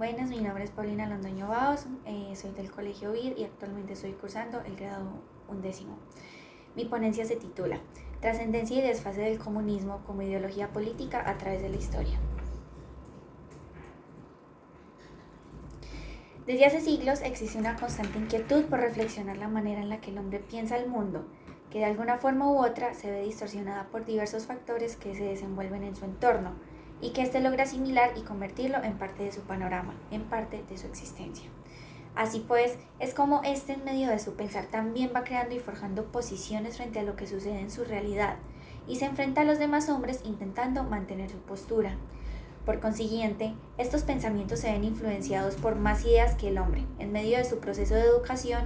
Buenas, mi nombre es Paulina Londoño Baos, soy del Colegio BID y actualmente estoy cursando el grado 11. Mi ponencia se titula Trascendencia y desfase del comunismo como ideología política a través de la historia. Desde hace siglos existe una constante inquietud por reflexionar la manera en la que el hombre piensa el mundo, que de alguna forma u otra se ve distorsionada por diversos factores que se desenvuelven en su entorno, y que éste logra asimilar y convertirlo en parte de su panorama, en parte de su existencia. Así pues, es como éste en medio de su pensar también va creando y forjando posiciones frente a lo que sucede en su realidad, y se enfrenta a los demás hombres intentando mantener su postura. Por consiguiente, estos pensamientos se ven influenciados por más ideas que el hombre, en medio de su proceso de educación,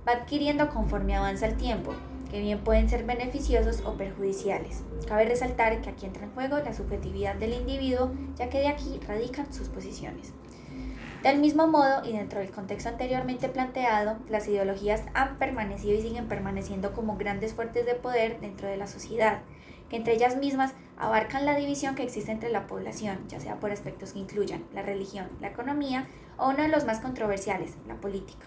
va adquiriendo conforme avanza el tiempo, que bien pueden ser beneficiosos o perjudiciales. Cabe resaltar que aquí entra en juego la subjetividad del individuo, ya que de aquí radican sus posiciones. Del mismo modo, y dentro del contexto anteriormente planteado, las ideologías han permanecido y siguen permaneciendo como grandes fuertes de poder dentro de la sociedad, que entre ellas mismas abarcan la división que existe entre la población, ya sea por aspectos que incluyan la religión, la economía o uno de los más controversiales, la política.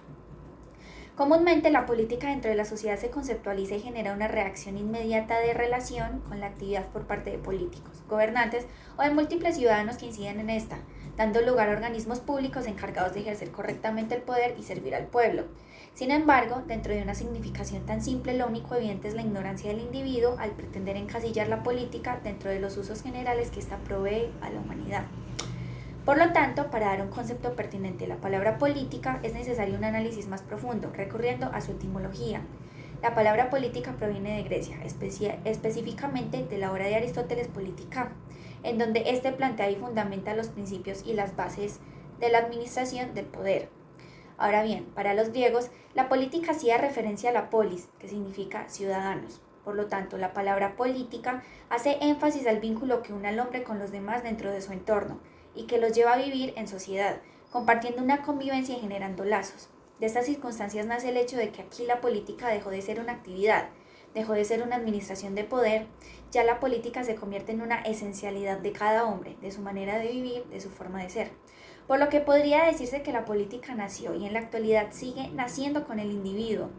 Comúnmente la política dentro de la sociedad se conceptualiza y genera una reacción inmediata de relación con la actividad por parte de políticos, gobernantes o de múltiples ciudadanos que inciden en esta, dando lugar a organismos públicos encargados de ejercer correctamente el poder y servir al pueblo. Sin embargo, dentro de una significación tan simple, lo único evidente es la ignorancia del individuo al pretender encasillar la política dentro de los usos generales que ésta provee a la humanidad. Por lo tanto, para dar un concepto pertinente de la palabra política es necesario un análisis más profundo, recurriendo a su etimología. La palabra política proviene de Grecia, específicamente de la obra de Aristóteles Politica, en donde éste plantea y fundamenta los principios y las bases de la administración del poder. Ahora bien, para los griegos, la política hacía referencia a la polis, que significa ciudadanos. Por lo tanto, la palabra política hace énfasis al vínculo que une al hombre con los demás dentro de su entorno y que los lleva a vivir en sociedad, compartiendo una convivencia y generando lazos. De estas circunstancias nace el hecho de que aquí la política dejó de ser una actividad, dejó de ser una administración de poder, ya la política se convierte en una esencialidad de cada hombre, de su manera de vivir, de su forma de ser. Por lo que podría decirse que la política nació y en la actualidad sigue naciendo con el individuo.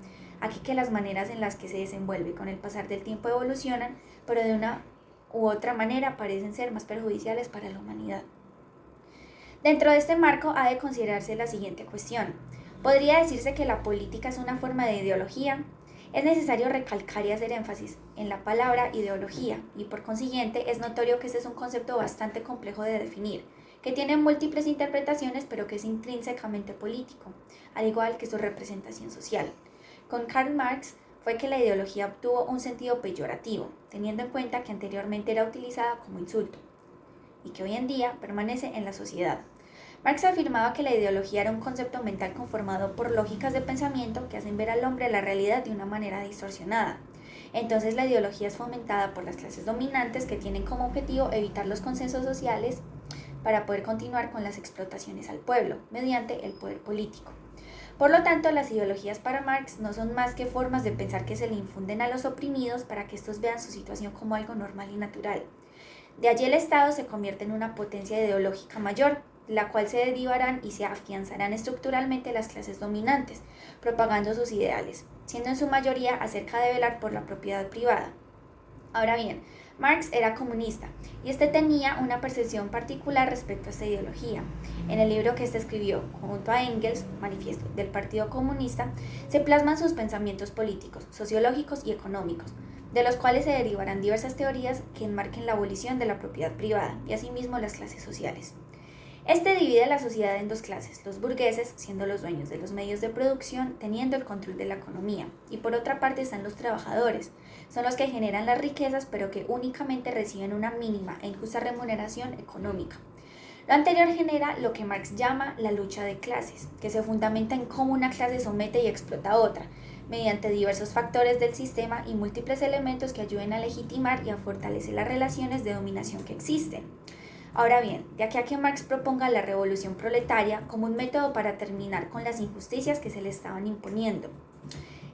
Aquí que las maneras en las que se desenvuelve con el pasar del tiempo evolucionan, pero de una u otra manera parecen ser más perjudiciales para la humanidad. Dentro de este marco ha de considerarse la siguiente cuestión. ¿Podría decirse que la política es una forma de ideología? Es necesario recalcar y hacer énfasis en la palabra ideología y por consiguiente es notorio que este es un concepto bastante complejo de definir, que tiene múltiples interpretaciones pero que es intrínsecamente político, al igual que su representación social. Con Karl Marx fue que la ideología obtuvo un sentido peyorativo, teniendo en cuenta que anteriormente era utilizada como insulto y que hoy en día permanece en la sociedad. Marx afirmaba que la ideología era un concepto mental conformado por lógicas de pensamiento que hacen ver al hombre la realidad de una manera distorsionada. Entonces la ideología es fomentada por las clases dominantes que tienen como objetivo evitar los consensos sociales para poder continuar con las explotaciones al pueblo mediante el poder político. Por lo tanto, las ideologías para Marx no son más que formas de pensar que se le infunden a los oprimidos para que estos vean su situación como algo normal y natural. De allí el Estado se convierte en una potencia ideológica mayor, la cual se derivarán y se afianzarán estructuralmente las clases dominantes, propagando sus ideales, siendo en su mayoría acerca de velar por la propiedad privada. Ahora bien, Marx era comunista y este tenía una percepción particular respecto a esta ideología. En el libro que este escribió junto a Engels, Manifiesto del Partido Comunista, se plasman sus pensamientos políticos, sociológicos y económicos, de los cuales se derivarán diversas teorías que enmarquen la abolición de la propiedad privada y asimismo las clases sociales. Este divide la sociedad en dos clases, los burgueses, siendo los dueños de los medios de producción, teniendo el control de la economía, y por otra parte están los trabajadores, son los que generan las riquezas pero que únicamente reciben una mínima e injusta remuneración económica. Lo anterior genera lo que Marx llama la lucha de clases, que se fundamenta en cómo una clase somete y explota a otra, mediante diversos factores del sistema y múltiples elementos que ayuden a legitimar y a fortalecer las relaciones de dominación que existen. Ahora bien, de aquí a que Marx proponga la revolución proletaria como un método para terminar con las injusticias que se le estaban imponiendo.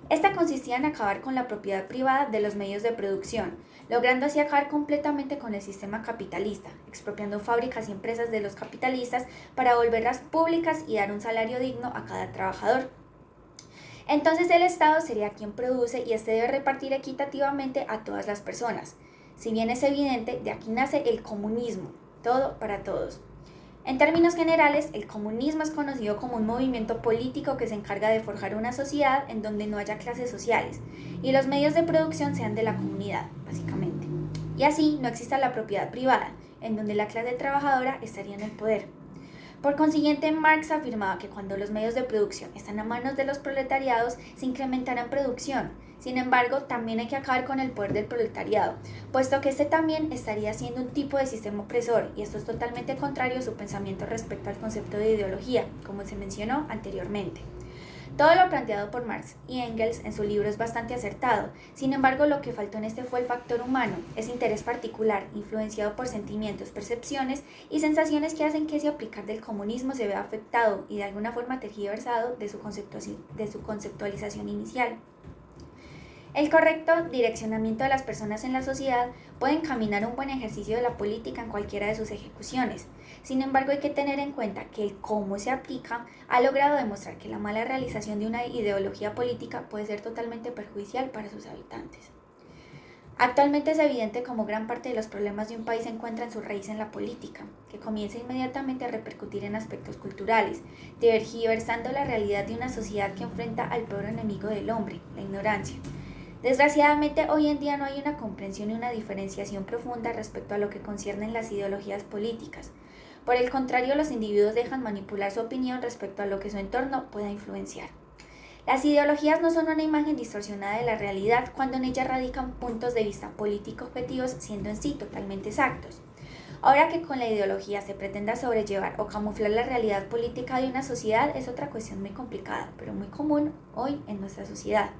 Esta consistía en acabar con la propiedad privada de los medios de producción, logrando así acabar completamente con el sistema capitalista, expropiando fábricas y empresas de los capitalistas para volverlas públicas y dar un salario digno a cada trabajador. Entonces el Estado sería quien produce y este debe repartir equitativamente a todas las personas. Si bien es evidente, de aquí nace el comunismo, todo para todos. En términos generales, el comunismo es conocido como un movimiento político que se encarga de forjar una sociedad en donde no haya clases sociales y los medios de producción sean de la comunidad, básicamente. Y así no exista la propiedad privada, en donde la clase trabajadora estaría en el poder. Por consiguiente, Marx afirmaba que cuando los medios de producción están a manos de los proletariados, se incrementará en producción. Sin embargo, también hay que acabar con el poder del proletariado, puesto que este también estaría siendo un tipo de sistema opresor, y esto es totalmente contrario a su pensamiento respecto al concepto de ideología, como se mencionó anteriormente. Todo lo planteado por Marx y Engels en su libro es bastante acertado, sin embargo lo que faltó en este fue el factor humano, ese interés particular, influenciado por sentimientos, percepciones y sensaciones que hacen que ese aplicar del comunismo se vea afectado y de alguna forma tergiversado de su conceptualización inicial. El correcto direccionamiento de las personas en la sociedad puede encaminar un buen ejercicio de la política en cualquiera de sus ejecuciones. Sin embargo, hay que tener en cuenta que el cómo se aplica ha logrado demostrar que la mala realización de una ideología política puede ser totalmente perjudicial para sus habitantes. Actualmente es evidente cómo gran parte de los problemas de un país encuentran su raíz en la política, que comienza inmediatamente a repercutir en aspectos culturales, tergiversando la realidad de una sociedad que enfrenta al peor enemigo del hombre, la ignorancia. Desgraciadamente, hoy en día no hay una comprensión y una diferenciación profunda respecto a lo que conciernen las ideologías políticas. Por el contrario, los individuos dejan manipular su opinión respecto a lo que su entorno pueda influenciar. Las ideologías no son una imagen distorsionada de la realidad cuando en ellas radican puntos de vista políticos objetivos, siendo en sí totalmente exactos. Ahora que con la ideología se pretenda sobrellevar o camuflar la realidad política de una sociedad es otra cuestión muy complicada, pero muy común hoy en nuestra sociedad.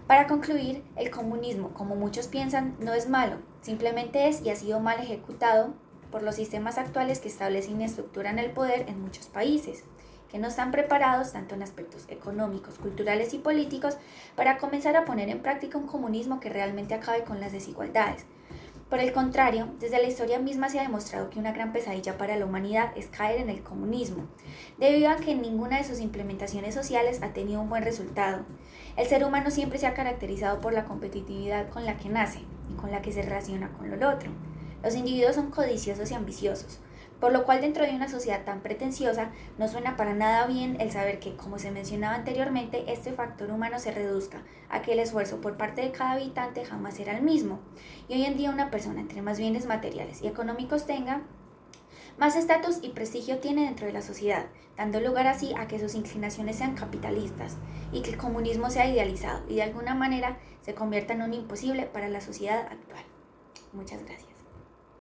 Para concluir, el comunismo, como muchos piensan, no es malo, simplemente es y ha sido mal ejecutado por los sistemas actuales que establecen y estructuran el poder en muchos países, que no están preparados tanto en aspectos económicos, culturales y políticos para comenzar a poner en práctica un comunismo que realmente acabe con las desigualdades. Por el contrario, desde la historia misma se ha demostrado que una gran pesadilla para la humanidad es caer en el comunismo, debido a que ninguna de sus implementaciones sociales ha tenido un buen resultado. El ser humano siempre se ha caracterizado por la competitividad con la que nace y con la que se relaciona con lo otro. Los individuos son codiciosos y ambiciosos, por lo cual dentro de una sociedad tan pretenciosa no suena para nada bien el saber que, como se mencionaba anteriormente, este factor humano se reduzca a que el esfuerzo por parte de cada habitante jamás será el mismo. Y hoy en día una persona entre más bienes materiales y económicos tenga, más estatus y prestigio tiene dentro de la sociedad, dando lugar así a que sus inclinaciones sean capitalistas y que el comunismo sea idealizado y de alguna manera se convierta en un imposible para la sociedad actual. Muchas gracias.